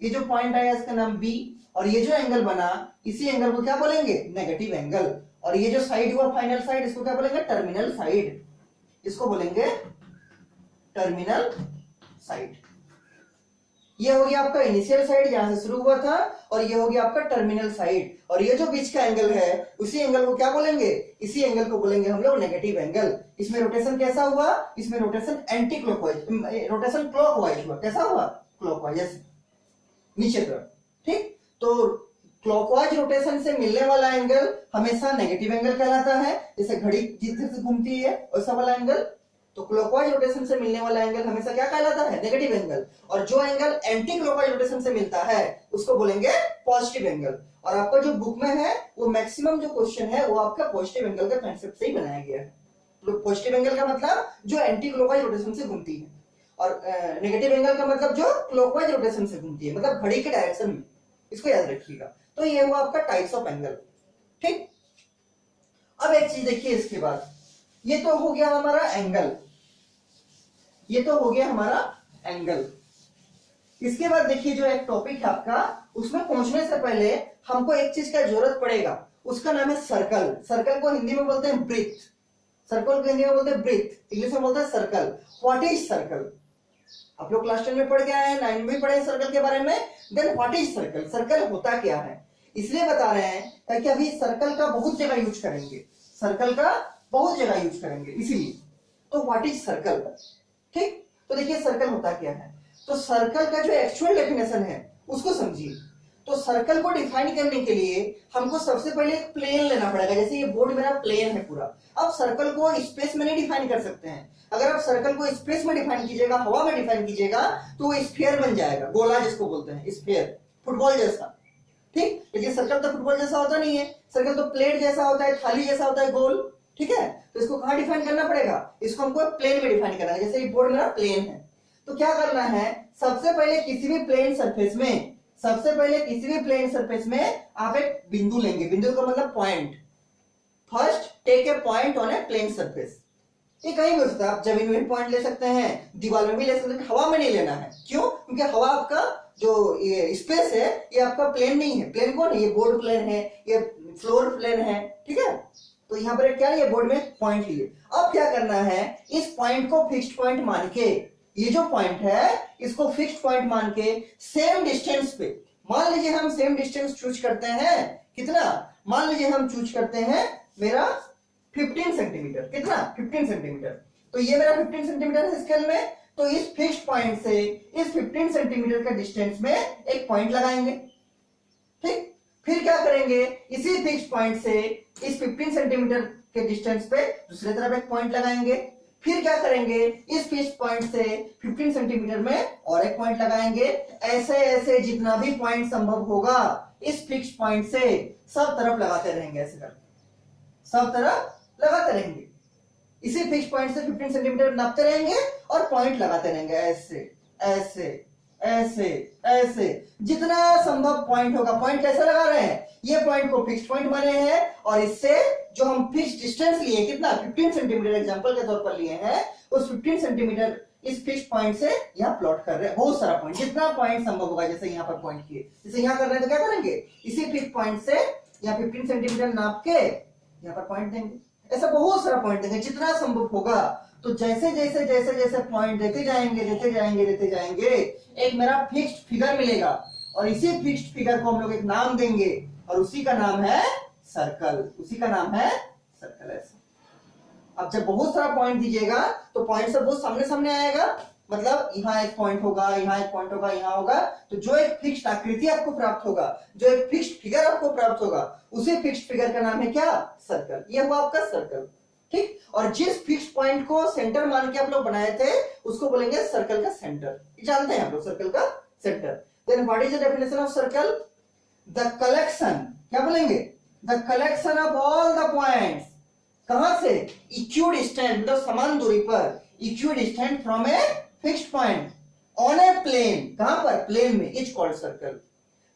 ये जो पॉइंट आया इसका नाम B, और ये जो एंगल बना इसी एंगल को क्या बोलेंगे, नेगेटिव एंगल। और ये जो साइड हुआ फाइनल साइड, इसको क्या बोलेंगे, टर्मिनल साइड, इसको बोलेंगे टर्मिनल साइड। ये हो गया आपका इनिशियल साइड जहां से शुरू हुआ था, और ये हो गया आपका टर्मिनल साइड, और ये जो बीच का एंगल है उसी एंगल को क्या बोलेंगे, इसी एंगल को बोलेंगे हम लोग नेगेटिव एंगल। इसमें रोटेशन कैसा हुआ, इसमें rotation anti clockwise, rotation clockwise हुआ। कैसा हुआ, क्लॉकवाइज, नीचे तरफ। ठीक, तो क्लॉकवाइज रोटेशन से मिलने वाला एंगल हमेशा नेगेटिव एंगल कहलाता है, जैसे घड़ी जिधर से घूमती है वैसा वाला एंगल। तो क्लॉकवाइज रोटेशन से मिलने वाला एंगल हमेशा क्या कहलाता है, नेगेटिव एंगल। और जो एंगल एंटी क्लॉकवाइज रोटेशन से मिलता है उसको बोलेंगे पॉजिटिव एंगल। और आपका जो बुक में है वो मैक्सिमम जो क्वेश्चन है वो आपका पॉजिटिव एंगल का कांसेप्ट से ही बनाया गया है। तो पॉजिटिव एंगल का मतलब जो एंटी क्लॉकवाइज रोटेशन से घूमती है, और नेगेटिव एंगल का मतलब जो क्लॉकवाइज रोटेशन से घूमती है, मतलब घड़ी के डायरेक्शन में। इसको याद रखिएगा। तो ये हुआ आपका टाइप्स ऑफ एंगल। ठीक, अब एक चीज देखिए इसके बाद, ये तो हो गया हमारा एंगल, ये तो हो गया हमारा एंगल। इसके बाद देखिए जो एक टॉपिक है आपका, उसमें पहुंचने से पहले हमको एक चीज का जरूरत पड़ेगा, उसका नाम है सर्कल। सर्कल को हिंदी में बोलते हैं ब्रीथ, सर्कल को हिंदी में बोलते हैं ब्रीथ, इंग्लिश में बोलते हैं सर्कल। What is circle? आप लोग क्लास 10 में पढ़ के आए हैं, 9 में पढ़े सर्कल के बारे में। Then what is circle, circle होता क्या है, इसलिए बता रहे हैं ताकि अभी सर्कल का बहुत जगह यूज करेंगे, सर्कल का बहुत जगह यूज करेंगे इसीलिए। तो व्हाट इज सर्कल? ठीक, तो देखिए सर्कल होता क्या है। तो सर्कल का जो एक्चुअल डेफिनेशन है उसको समझिए। तो सर्कल को डिफाइन करने के लिए हमको सबसे पहले एक प्लेन लेना पड़ेगा। जैसे ये बोर्ड मेरा प्लेन है पूरा, अब सर्कल को स्पेस में नहीं डिफाइन कर सकते हैं। अगर आप सर्कल को स्पेस में डिफाइन कीजिएगा, हवा में डिफाइन कीजिएगा, तो वो स्फीयर बन जाएगा, गोला जिसको बोलते हैं, स्फीयर, फुटबॉल जैसा। ठीक, लेकिन सर्कल तो फुटबॉल जैसा होता नहीं है, सर्कल तो प्लेट जैसा होता है, थाली जैसा होता है, गोल। ठीक है, तो इसको कहां डिफाइन करना पड़ेगा, इसको हमको प्लेन में डिफाइन करना है। जैसे ये बोर्ड मेरा प्लेन है, तो क्या करना है, सबसे पहले किसी भी प्लेन सरफेस में, सबसे पहले किसी भी प्लेन सरफेस में आप एक बिंदु लेंगे, बिंदु का मतलब point. First take a point on a plane surface. ये कहीं भी हो सकता है, आप जमीन में भी पॉइंट ले सकते हैं, दीवार में भी ले सकते हैं, हवा में नहीं लेना है। क्यों? क्योंकि हवा आपका जो ये स्पेस है ये आपका प्लेन नहीं है। प्लेन कौन है? ये बोर्ड प्लेन है, ये फ्लोर प्लेन है। ठीक है, तो यहाँ पर क्या है, ये बोर्ड में पॉइंट लिए। अब क्या करना है, इस पॉइंट को फिक्स्ड पॉइंट मान के, ये जो पॉइंट है इसको फिक्स्ड पॉइंट मान के सेम डिस्टेंस पे, मान लीजिए हम सेम डिस्टेंस चूज करते हैं, कितना, मान लीजिए हम चूज करते हैं मेरा 15 सेंटीमीटर। कितना? 15 सेंटीमीटर। तो ये मेरा 15 सेंटीमीटर है स्केल में, तो इस फिक्स्ड पॉइंट से इस 15 सेंटीमीटर का डिस्टेंस में एक पॉइंट लगाएंगे। ठीक, फिर क्या करेंगे, इसी फिक्स्ड पॉइंट से इस 15 सेंटीमीटर के डिस्टेंस पे दूसरी तरफ एक पॉइंट लगाएंगे। फिर क्या करेंगे, इस फिक्स्ड पॉइंट से 15 सेंटीमीटर में और एक पॉइंट लगाएंगे। ऐसे ऐसे जितना भी पॉइंट संभव होगा इस फिक्स्ड पॉइंट से सब तरफ लगाते रहेंगे, ऐसे करके सब तरफ लगाते रहेंगे। इसी फिक्स्ड पॉइंट से 15 सेंटीमीटर नापते रहेंगे और पॉइंट लगाते रहेंगे, ऐसे ऐसे ऐसे ऐसे जितना संभव पॉइंट होगा। पॉइंट कैसे लगा रहे हैं, ये पॉइंट को फिक्स्ड पॉइंट माने हैं, और इससे जो हम फिक्स्ड डिस्टेंस लिए, कितना, 15 सेंटीमीटर एग्जांपल के तौर पर लिए हैं, उस 15 सेंटीमीटर इस फिक्स्ड पॉइंट से यहाँ प्लॉट कर रहे हैं। बहुत सारा पॉइंट, जितना पॉइंट संभव होगा, जैसे यहाँ पर पॉइंट किए, जैसे यहाँ कर रहे हैं तो क्या करेंगे, इसी फिक्स्ड पॉइंट से यहाँ 15 सेंटीमीटर नाप के यहाँ पर पॉइंट देंगे। ऐसा बहुत सारा पॉइंट देंगे जितना संभव होगा। तो जैसे जैसे जैसे जैसे पॉइंट देते जाएंगे देते जाएंगे देते जाएंगे, एक मेरा फिक्स्ड फिगर मिलेगा, और इसी फिक्स्ड फिगर को हम लोग एक नाम देंगे, और उसी का नाम है सर्कल, उसी का नाम है सर्कल। ऐसा अब जब बहुत सारा पॉइंट दीजिएगा तो पॉइंट सब बहुत सामने सामने आएगा, मतलब यहाँ एक पॉइंट होगा, यहाँ एक पॉइंट होगा, यहाँ होगा, तो जो एक फिक्स्ड आकृति आपको प्राप्त होगा, जो एक फिक्स्ड फिगर आपको प्राप्त होगा, उसी फिक्स्ड फिगर का नाम है क्या, सर्कल। ये हुआ आपका सर्कल। ठीक, और जिस फिक्स्ड पॉइंट को सेंटर मान के आप लोग बनाए थे उसको बोलेंगे सर्कल का सेंटर। जानते हैं आप लोग सर्कल का centre. Then what is the definition of circle, the collection, क्या बोलेंगे, the collection of all the points, कहां से, इक्विडिस्टेंट, मतलब समान दूरी पर, equidistant from a fixed point on a plane, कहां पर, प्लेन में, is called circle.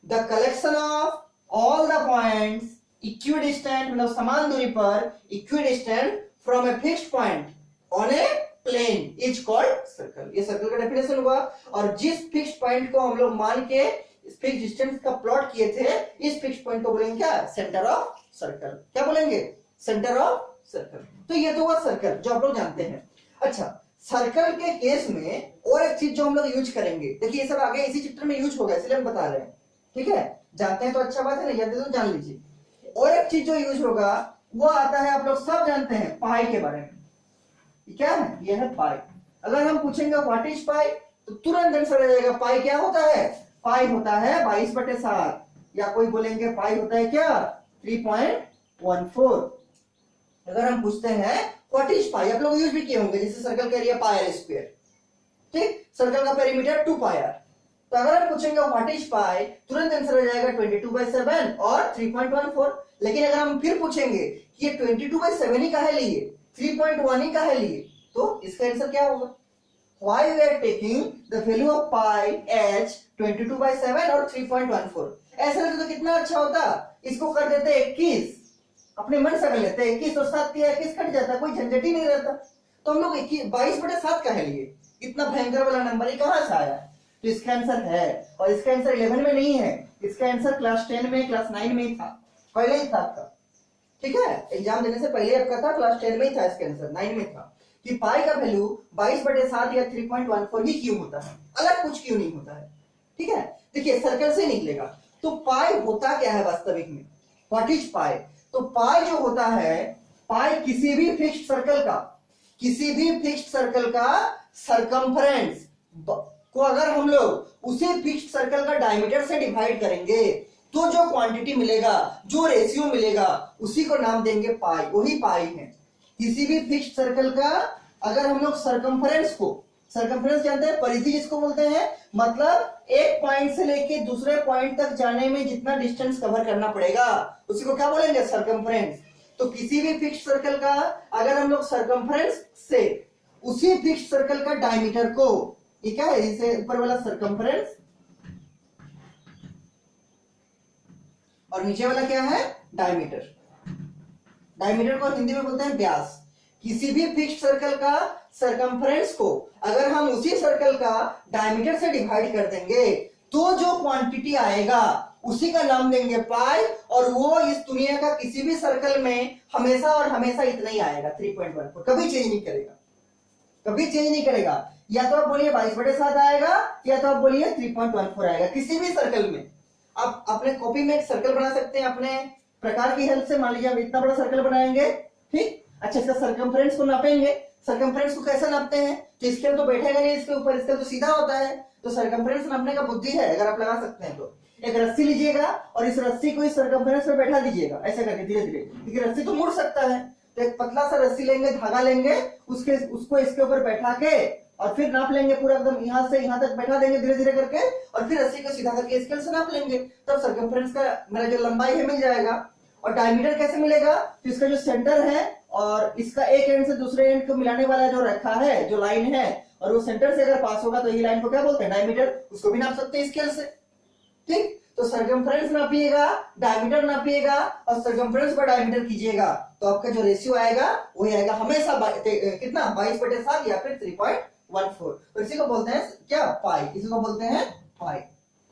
The collection of all the points equidistant, मतलब समान दूरी पर, equidistant from a fixed point on a plane is called circle. ये सर्कल का definition हुआ। और जिस फिक्स्ड पॉइंट को हम लोग मान के इस फिक्स्ड डिस्टेंस का प्लॉट किए थे, इस फिक्स्ड पॉइंट को बोलेंगे क्या, सेंटर ऑफ सर्कल। क्या बोलेंगे, सेंटर ऑफ सर्कल। तो ये तो हुआ सर्कल जो आप लोग जानते हैं। अच्छा, सर्कल के केस में और एक चीज जो हम लोग यूज करेंगे, देखिए ये सब आगे इसी चैप्टर में यूज होगा इसलिए हम बता रहे हैं, ठीक है, जानते हैं तो अच्छा बात है, नहीं जानते तो जान लीजिए। और एक चीज जो यूज होगा वो आता है, आप लोग सब जानते हैं पाई के बारे में। क्या है? ये है पाई। अगर हम पूछेंगे व्हाट इज पाई तो तुरंत आंसर आ जाएगा, पाई क्या होता है? पाई होता है 22/7, या कोई बोलेंगे पाई होता है क्या? 3.14। अगर हम पूछते हैं व्हाट इज पाई, आप लोग यूज भी किए होंगे, जैसे सर्कल का एरिया पाई आर स्क्वायर, ठीक, सर्कल का पेरीमीटर 2 पाई आर। तो अगर हम पूछेंगे व्हाट इज पाई, तुरंत आंसर आ जाएगा 22/7 और 3.14। लेकिन अगर हम फिर पूछेंगे कि ये 22/7 ही काहे लिए, 3.1 ही काहे लिए, तो इसका आंसर क्या होगा? Why we are taking the value of pi as 22/7 और 3.14? ऐसा रहता तो कितना अच्छा होता, इसको कर देते 21, अपने मन से कर लेते 21 और 7 दिया 21 कट जाता, कोई झंझट ही नहीं रहता। तो हम लोग 22/7 कह लिए, इतना भयंकर वाला नंबर ही कहां से आया? तो इसका आंसर है, और इसका आंसर 11 में नहीं है, इसका आंसर क्लास 10 में, क्लास 9 में ही था, पहले ही था आपका, ठीक है, एग्जाम देने से पहले आपका था, क्लास 10 में ही था, इसका आंसर 9 में था कि पाई का वैल्यू 22/7 या 3.14 ही क्यों होता है, अलग कुछ क्यों नहीं होता है, ठीक है। देखिए सर्कल से निकलेगा, तो पाई होता क्या है वास्तविक में, व्हाट इज पाई? तो पाई जो होता है, पाई किसी भी फिक्स्ड सर्कल का, किसी भी फिक्स्ड सर्कल का सरकमफ्रेंस को अगर हम लोग उसे फिक्स्ड सर्कल का डायमीटर से डिवाइड करेंगे तो जो क्वांटिटी मिलेगा, जो रेशियो मिलेगा, उसी को नाम देंगे पाई, वही पाई है। किसी भी फिक्स्ड सर्कल का अगर हम लोग सरकमफ्रेंस को, सरकमफ्रेंस जानते हैं, परिधि जिसको बोलते हैं, मतलब एक पॉइंट से लेके दूसरे पॉइंट तक जाने में जितना डिस्टेंस कवर करना पड़ेगा उसी को क्या बोलेंगे? सरकमफ्रेंस। तो किसी भी फिक्स्ड सर्कल का अगर हम लोग सरकमफ्रेंस से उसी फिक्स्ड सर्कल का डायमीटर को, ये क्या है, इसे ऊपर वाला सरकमफ्रेंस और नीचे वाला क्या है? डायमीटर। डायमीटर को हिंदी में बोलते हैं व्यास। किसी भी फिक्स्ड सर्कल का सरकमफ्रेंस को अगर हम उसी सर्कल का डायमीटर से डिवाइड कर देंगे तो जो क्वांटिटी आएगा उसी का नाम देंगे पाई, और वो इस दुनिया का किसी भी सर्कल में हमेशा और हमेशा इतना ही आएगा, 3.14, कभी चेंज नहीं करेगा, कभी चेंज नहीं करेगा। या तो आप बोलिए 22/7 आएगा, या तो आप बोलिए 3.14 आएगा, किसी भी सर्कल में। आप अपने कॉपी में एक सर्कल बना सकते हैं अपने प्रकार की हेल्प से। मान लीजिए हम इतना बड़ा सर्कल बनाएंगे, ठीक, अच्छा इसका सरकमफ्रेंस को नापेंगे। सरकमफ्रेंस को कैसे नापते हैं? तो स्केल तो बैठेगा नहीं इसके ऊपर, स्केल तो सीधा होता है, तो सरकमफ्रेंस नापने का बुद्धि है, अगर आप लगा सकते हैं तो एक रस्सी लीजिएगा और इस रस्सी को इस सरकमफ्रेंस पे बैठा दीजिएगा, ऐसे करके धीरे धीरे, क्योंकि रस्सी तो मुड़ सकता है। तो एक पतला सा रस्सी लेंगे, धागा लेंगे, उसको इसके ऊपर बैठा के और फिर नाप लेंगे पूरा एकदम, यहां से यहां तक बैठा देंगे धीरे धीरे करके, और फिर रस्सी को सीधा करके स्केल से नाप लेंगे, तब सरकमफ्रेंस का मेरा जो लंबाई है मिल जाएगा। और डायमीटर कैसे मिलेगा? तो इसका जो सेंटर है और इसका एक एंड से दूसरे एंड को मिलाने वाला जो रेखा है, जो लाइन है, और वो सेंटर से अगर पास होगा तो ये लाइन को क्या बोलते हैं? डायमीटर। उसको भी नाप सकते हैं स्केल से, ठीक। तो सरकमफ्रेंस नापिएगा, डायमीटर नापिएगा और सरकमफ्रेंस पर डायमीटर कीजिएगा, तो आपका जो रेशियो आएगा वही आएगा हमेशा कितना? 22/7 या फिर 3.14। तो इसी को बोलते हैं क्या? पाई, इसी को बोलते हैं पाई,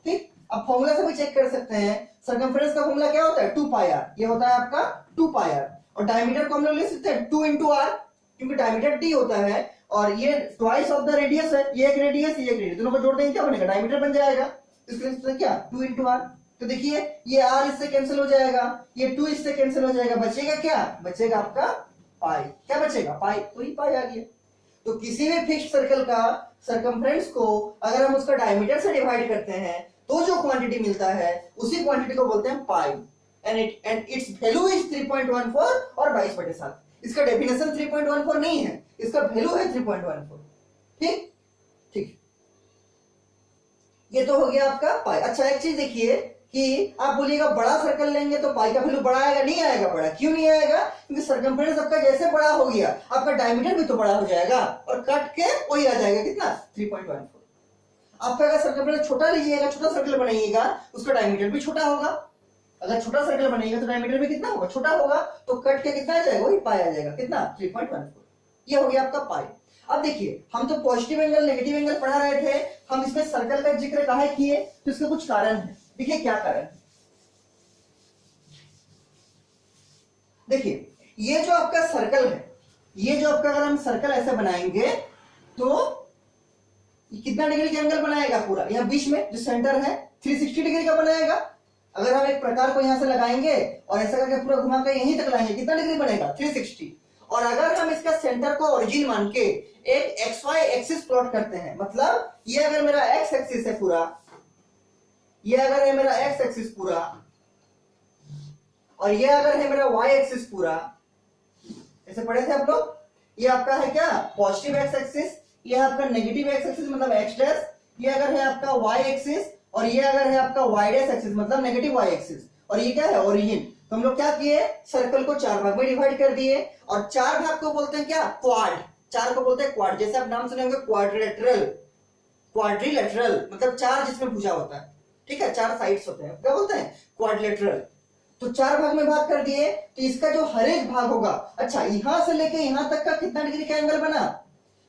ठीक। अब फॉर्मूला से भी चेक कर सकते हैं, सरकमफ्रेंस का फॉर्मूला क्या होता है? 2 पाई आर, ये होता है आपका 2 पाई आर। और डायमीटर को हम लोग लिख सकते हैं 2 into r, क्योंकि डायमीटर d होता है और ये ट्वाइस ऑफ द रेडियस है, ये एक रेडियस, ये एक रेडियस, दोनों को जोड़ देंगे क्या बनेगा? डायमीटर बन जाएगा। इसको क्या? 2 into r। तो देखिए ये r इससे कैंसिल हो जाएगा, ये 2 इससे कैंसिल हो जाएगा, बचेगा क्या? बचेगा आपका पाई। क्या बचेगा? पाई, तो ही पाई आ गया। तो किसी भी फिक्स्ड सर्कल का सरकमफ्रेंस को अगर हम उसका डायमीटर से डिवाइड करते हैं तो जो क्वांटिटी मिलता है उसी क्वांटिटी को बोलते हैं पाई, एंड इट्स वैल्यू इज 3.14 और 22/7। इसका डेफिनेशन 3.14 नहीं है, इसका वैल्यू है 3.14, ठीक ठीक। ये तो हो गया आपका पाई। अच्छा एक चीज देखिए कि आप बोलिएगा बड़ा सर्कल लेंगे तो पाई का वैल्यू बड़ा आएगा, नहीं आएगा बड़ा। क्यों नहीं आएगा? क्योंकि सरकमफ्रेंस आपका जैसे बड़ा हो गया आपका डायमीटर भी तो बड़ा हो जाएगा और कट के वही आ जाएगा कितना? 3.14। आपका अगर सरकमफ्रेंस छोटा लीजिएगा, छोटा सर्कल बनाइएगा, उसका डायमीटर भी छोटा होगा। अगर छोटा सर्कल बनाइएगा तो डायमीटर भी कितना होगा? छोटा होगा, तो कट के कितना आ जाएगा? वही पाई आ जाएगा, कितना? 3.14। ये हो गया आपका पाई। अब देखिए हम तो पॉजिटिव एंगल नेगेटिव एंगल पढ़ा रहे थे, हम इसमें सर्कल का जिक्र काहे किए? तो इसके कुछ कारण है। देखिए क्या कारण है। देखिए ये जो आपका सर्कल है, ये जो आपका, अगर हम सर्कल ऐसे बनाएंगे तो ये कितना डिग्री का एंगल बनाएगा पूरा, यहाँ बीच में जो सेंटर है 360 डिग्री का बनाएगा। अगर हम एक प्रकार को यहां से लगाएंगे और ऐसा करके पूरा घुमा कर यहीं तक लाएंगे, कितना डिग्री बनेगा 360। और अगर हम इसका सेंटर को ओरिजिन मान के एक XY एक्सिस प्लॉट करते हैं, मतलब ये अगर मेरा X एक्सिस है पूरा, ये अगर है मेरा X एक्सिस पूरा, और ये अगर है मेरा Y एक्सिस पूरा, ऐसे पढ़े थे आप लोग। ये आपका है क्या पॉजिटिव X एक्सिस, ये आपका नेगेटिव X एक्सिस मतलब X डैश, ये अगर है आपका Y एक्सिस, और ये अगर है आपका Y डैश एक्सिस मतलब नेगेटिव Y एक्सिस, और ये क्या है ओरिजिन। तो हम लोग क्या किए, सर्कल को 4 भाग में डिवाइड कर दिए, और 4 भाग को बोलते हैं क्या क्वाड, 4 को बोलते हैं क्वाड। जैसे आप नाम सुनेंगे क्वाड्रिलेटरल, क्वाड्रिलेटरल मतलब 4 जिसमें भुजा होता है, ठीक है, 4 साइड्स होते हैं, क्या बोलते हैं क्वाड्रिलेटरल। तो 4 भाग में भाग कर दिए, तो इसका जो हर एक भाग होगा, अच्छा यहां से लेके यहां तक का कितना डिग्री का एंगल बना,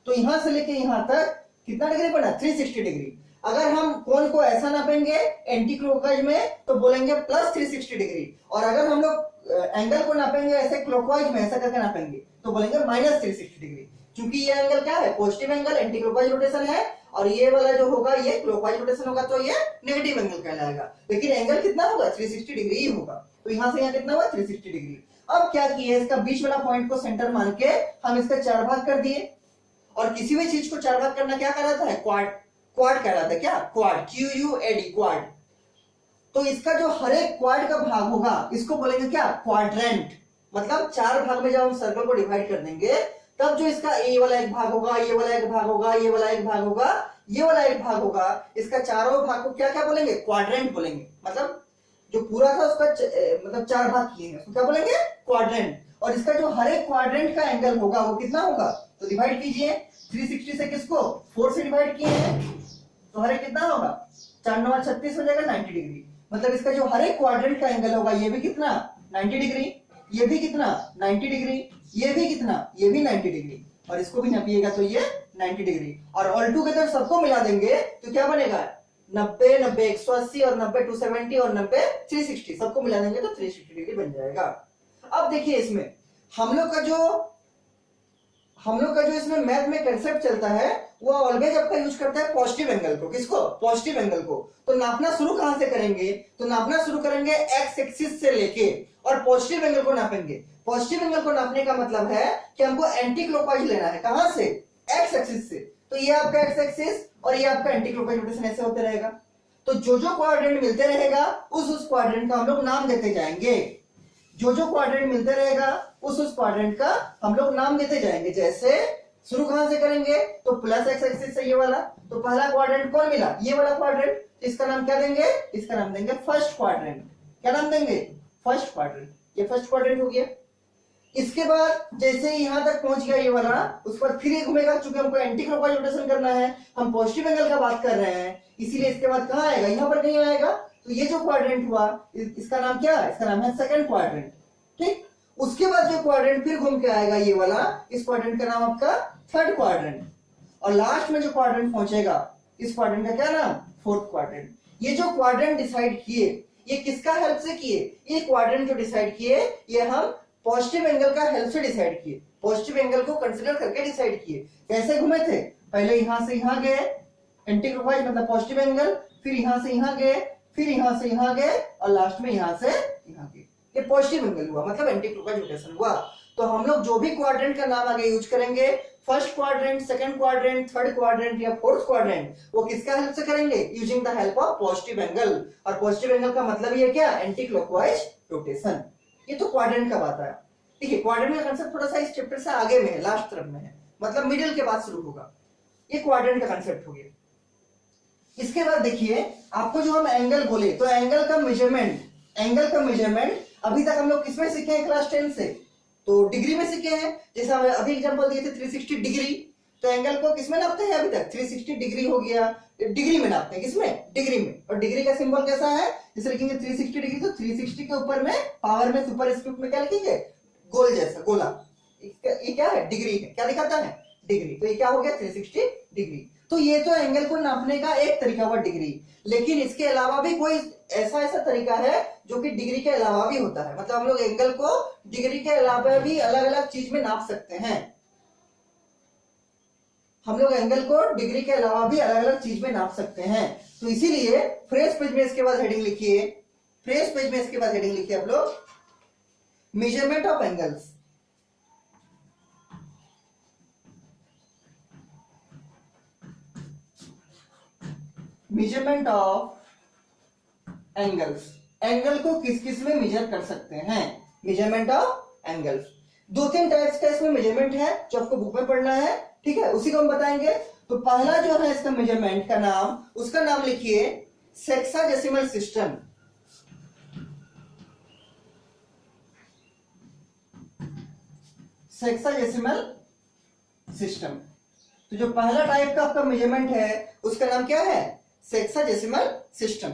तो यहां से लेके यहां तक कितना डिग्री बना 360 डिग्री। अगर हम कोण को ऐसा नापेंगे एंटी क्लॉकवाइज में तो बोलेंगे प्लस 360 डिग्री, और अगर हम लोग एंगल को नापेंगे ऐसे क्लॉकवाइज में ऐसा करके नापेंगे तो बोलेंगे माइनस 360 डिग्री। क्योंकि ये एंगल क्या है positive angle, anti clockwise rotation है, और ये वाला जो होगा ये क्लॉकवाइज रोटेशन होगा, तो ये नेगेटिव एंगल कहलाएगा। लेकिन एंगल कितना होगा 360 डिग्री ही होगा। तो यहां से यहां कितना हुआ 360 डिग्री। अब क्या किए, इसका बीच वाला पॉइंट को सेंटर मान के हम इसका 4 भाग कर दिए, और किसी भी चीज को 4 भाग करना क्या कहलाता है क्वाड, क्वाड कहलाता है, क्या क्वाड, QUAD क्वाड। तो इसका जो हर एक क्वाड का भाग होगा इसको बोलेंगे क्या क्वाड्रेंट। मतलब 4 भाग में जब हम सर्कल को डिवाइड कर देंगे तब जो इसका ए वाला एक भाग होगा, ये वाला एक भाग होगा, ये वाला एक भाग होगा, ये वाला एक भाग होगा, इसका चारों भाग को क्या क्या बोलेंगे क्वाड्रेंट बोलेंगे। मतलब जो पूरा था उसका मतलब 4 भाग किए हैं उसको क्या बोलेंगे क्वाड्रेंट। और इसका जो हर एक क्वाड्रेंट का एंगल होगा वो कितना होगा, तो डिवाइड कीजिए 360 से, किसको 4 से डिवाइड किए हैं, तो हर एक कितना होगा 4 9 36 हो जाएगा 90 डिग्री। मतलब इसका जो हर एक क्वाड्रेंट का एंगल होगा ये भी कितना 90 डिग्री, ये भी कितना 90 डिग्री, ये भी कितना, ये भी 90 डिग्री, और इसको भी नापिएगा तो ये 90 डिग्री। और ऑल टुगेदर सबको मिला देंगे तो क्या बनेगा 90 90 180 और 90 270 और 90 360, सबको मिला देंगे तो 360 डिग्री बन जाएगा। अब देखिए इसमें हम लोग का जो इसमें मैथ में कंसेप्ट चलता है वो ऑलवेज आपका यूज करता है पॉजिटिव एंगल को। किसको, पॉजिटिव एंगल को। तो नापना शुरू कहां से करेंगे, तो नापना शुरू करेंगे एक्स एक्सिस से लेके और पॉजिटिव एंगल को नापेंगे। पॉजिटिव एंगल को नापने का मतलब है कि हमको एंटी क्लॉकवाइज लेना है, कहां से, एक्स एक्सिस से। तो ये आपका एक्स एक्सिस और ये आपका एंटी क्लॉकवाइज रोटेशन ऐसे होते रहेगा। तो जो जो क्वाड्रेंट मिलते रहेगा उस क्वाड्रेंट का हम लोग नाम देते जाएंगे, जो जो क्वाड्रेंट मिलते रहेगा उस क्वाड्रेंट का हम लोग नाम देते जाएंगे। जैसे शुरू कहां से करेंगे, तो प्लस एक्स एक्सिस से ये वाला, तो पहला क्वाड्रेंट कौन मिला, ये वाला क्वाड्रेंट, इसका नाम क्या देंगे, इसका नाम देंगे फर्स्ट क्वाड्रेंट। क्या नाम देंगे, फर्स्ट क्वाड्रेंट। ये फर्स्ट क्वाड्रेंट हो गया। इसके बाद जैसे ही यहां तक पहुंच गया ये वाला, उस पर फिर ये घूमेगा, चूंकि हमको एंटी क्लॉकवाइज रोटेशन करना है, हम पॉजिटिव एंगल का बात कर रहे हैं, इसीलिए इसके बाद कहां आएगा, यहां पर कहीं आएगा। तो ये जो क्वाड्रेंट हुआ इसका नाम क्या है, इसका नाम है सेकंड क्वाड्रेंट। ठीक, उसके बाद जो क्वाड्रेंट फिर घूम के आएगा ये वाला, इस क्वाड्रेंट का नाम आपका थर्ड क्वाड्रेंट। और लास्ट में जो क्वाड्रेंट पहुंचेगा इस क्वाड्रेंट का क्या नाम, फोर्थ क्वाड्रेंट। ये जो क्वाड्रेंट डिसाइड किए ये किसका हेल्प से किए, ये क्वाड्रेंट जो डिसाइड किए ये हम पॉजिटिव एंगल का हेल्प से डिसाइड किए, पॉजिटिव एंगल को कंसीडर करके डिसाइड किए। कैसे घूमे थे, पहले यहां से यहां गए एंटी क्लॉकवाइज मतलब पॉजिटिव एंगल, फिर यहां से यहां गए, फिर यहां से यहां गए, और लास्ट में यहां से यहां गए। ये पॉजिटिव एंगल हुआ, मतलब एंटी क्लॉकवाइज रोटेशन हुआ। तो हम लोग जो भी क्वाड्रेंट का नाम आगे यूज करेंगे, first quadrant, second quadrant, third quadrant या फोर्थ क्वाड्रेंट, वो किसका हेल्प से करेंगे, using the help of positive angle. और पॉजिटिव एंगल का मतलब ये क्या, एंटी क्लॉकवाइज रोटेशन। ये तो क्वाड्रेंट का बात है। देखिए क्वाड्रेंट का कांसेप्ट थोड़ा सा इस चैप्टर से आगे में है, लास्ट तरफ में है, मतलब मिडिल के बाद शुरू होगा। ये क्वाड्रेंट का कांसेप्ट हो गया। इसके बाद देखिए आपको जो हम एंगल बोले, तो एंगल का मेजरमेंट, एंगल का मेजरमेंट अभी तक हम लोग किसमें सीखे हैं, क्लास 10 से, तो डिग्री में सीखे हैं। जैसे हम अभी एग्जांपल दिए थे 360 डिग्री, तो एंगल को किसमें नापते हैं, अभी तक 360 डिग्री हो गया, डिग्री में नापते हैं, किसमें, डिग्री में। और डिग्री का सिंबल कैसा है, जैसे लिखेंगे 360 डिग्री, तो 360 के ऊपर में पावर में सुपरस्क्रिप्ट में क्या लिखेंगे, गोल जैसा गोला, ये क्या है, डिग्री है, क्या दिखाता है, डिग्री। तो ये क्या हो गया 360 डिग्री। तो ये तो एंगल को नापने का एक तरीका हुआ डिग्री, लेकिन इसके अलावा भी कोई ऐसा तरीका है जो कि डिग्री के अलावा भी होता है। मतलब हम लोग एंगल को डिग्री के अलावा भी अलग अलग चीज में नाप सकते हैं। हम लोग एंगल को डिग्री के अलावा भी अलग अलग चीज में नाप सकते हैं। तो इसीलिए फ्रेश पेज में इसके बाद हेडिंग लिखिए, फ्रेश पेज में इसके बाद हेडिंग लिखिए आप लोग, measurement of angles. Measurement of angles, angle को किस किस में मेजर कर सकते हैं, मेजरमेंट ऑफ एंगल्स। दो तीन टाइप्स का इसमें मेजरमेंट है जो आपको बुक में पढ़ना है, ठीक है, उसी को हम बताएंगे। तो पहला जो है इसका मेजरमेंट का नाम, उसका नाम लिखिए सेक्साडेसिमल सिस्टम। Sexagesimal system. तो जो पहला टाइप का आपका मेजरमेंट है उसका नाम क्या है, सेक्साडेसिमल सिस्टम।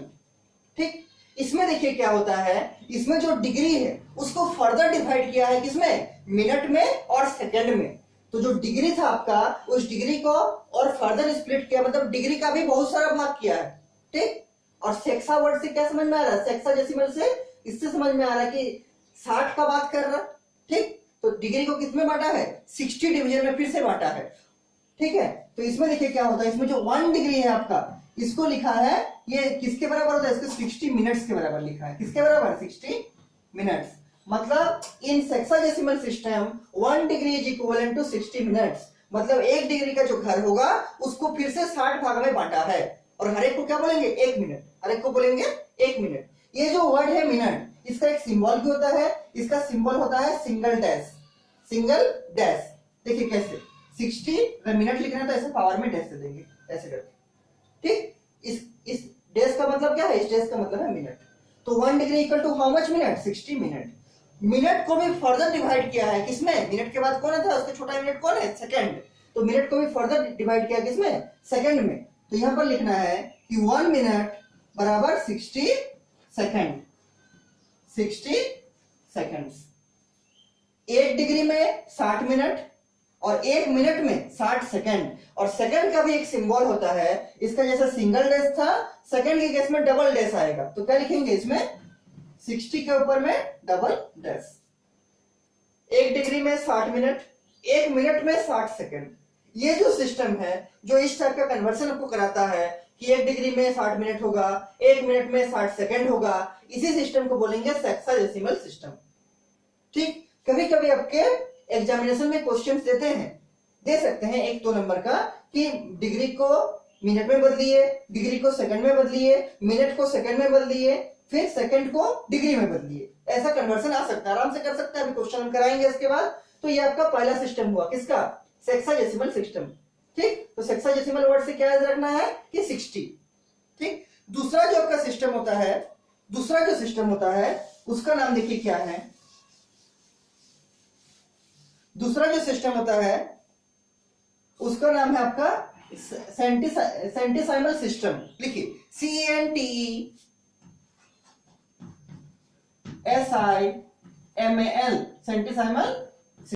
ठीक, इसमें देखिए क्या होता है, इसमें जो डिग्री है उसको फर्दर डिवाइड किया है किसमें, मिनट में और सेकंड में। तो जो डिग्री था आपका, उस डिग्री को और फर्दर स्प्लिट किया, मतलब डिग्री का भी बहुत सारा भाग किया है। ठीक, और सेक्सा वर्ड से क्या समझ में आ रहा है, सेक्साडेसिमल से इससे समझ में आ रहा है कि 60 का बात कर रहा। ठीक, तो डिग्री को कितने बांटा है, 60 डिवीजन में फिर से बांटा है। ठीक है, तो इसमें देखिए क्या होता है, इसमें जो 1 डिग्री है आपका, इसको लिखा है, ये किसके बराबर होता है, इसको 60 मिनट्स के बराबर लिखा है। किसके बराबर, 60 मिनट्स। मतलब in sexagesimal system 1 degree is equivalent to 60 minutes. मतलब 1 डिग्री का जो घर होगा उसको फिर से 60 भाग में बांटा है, और हर एक को क्या बोलेंगे, 1 मिनट, हर एक को बोलेंगे 1 मिनट। ये जो वर्ड है मिनट, इसका एक सिंबल भी होता है, इसका सिंबल होता है सिंगल डैश, सिंगल डैश। देखिए कैसे, 60 अगर मिनट लिखना है तो ऐसे पावर में डैश दे देंगे, ऐसे करके। ठीक, इस डैश का मतलब क्या है, इस डैश का मतलब है मिनट। तो 1 degree equal to how much minute, 60 minute. Minute को भी फर्दर डिवाइड किया है किसमें, मिनट के बाद कौन था, उसका छोटा मिनट कौन है, सेकंड। तो मिनट को भी फर्दर डिवाइड किया किसमें, सेकंड में। तो यहां पर लिखना है कि 1 मिनट बराबर 60 सेकंड, 60 सेकंड्स। 1 डिग्री में 60 मिनट और 1 मिनट में 60 सेकंड। और सेकंड का भी एक सिंबल होता है, इसका जैसा सिंगल डैश था, सेकंड के केस में डबल डैश आएगा। तो क्या लिखेंगे इसमें, 60 के ऊपर में डबल डैश। 1 डिग्री में 60 मिनट, 1 मिनट में 60 सेकंड। ये जो सिस्टम है जो इस टाइप का कन्वर्सन आपको कराता है कि 1 डिग्री में 60 मिनट होगा, 1 मिनट में 60 सेकंड होगा, इसी सिस्टम को बोलेंगे सेक्साडेसिमल सिस्टम। ठीक, कभी कभी आपके एग्जामिनेशन में क्वेश्चन देते हैं, दे सकते हैं 1-2 नंबर का, कि डिग्री को मिनट में बदलिए, डिग्री को सेकंड में बदलिए, मिनट को सेकंड में बदलिए, फिर सेकंड को डिग्री में बदलिए। ऐसा कन्वर्सन आ सकता है, आराम से कर सकते हैं। अभी क्वेश्चन हम कराएंगे इसके बाद। तो ये आपका पहला सिस्टम हुआ, किसका, सेक्साडेसिमल सिस्टम। ठीक, तो सेक्साडेसिमल वर्ड से क्या याद रखना है कि 60। ठीक, दूसरा जो आपका सिस्टम होता है, दूसरा जो सिस्टम होता है उसका नाम देखिए क्या है। दूसरा जो सिस्टम होता है उसका नाम है आपका सेंटिसाइमल सिस्टम। लिखिए CENTESIMAL, सेंटिसाइमल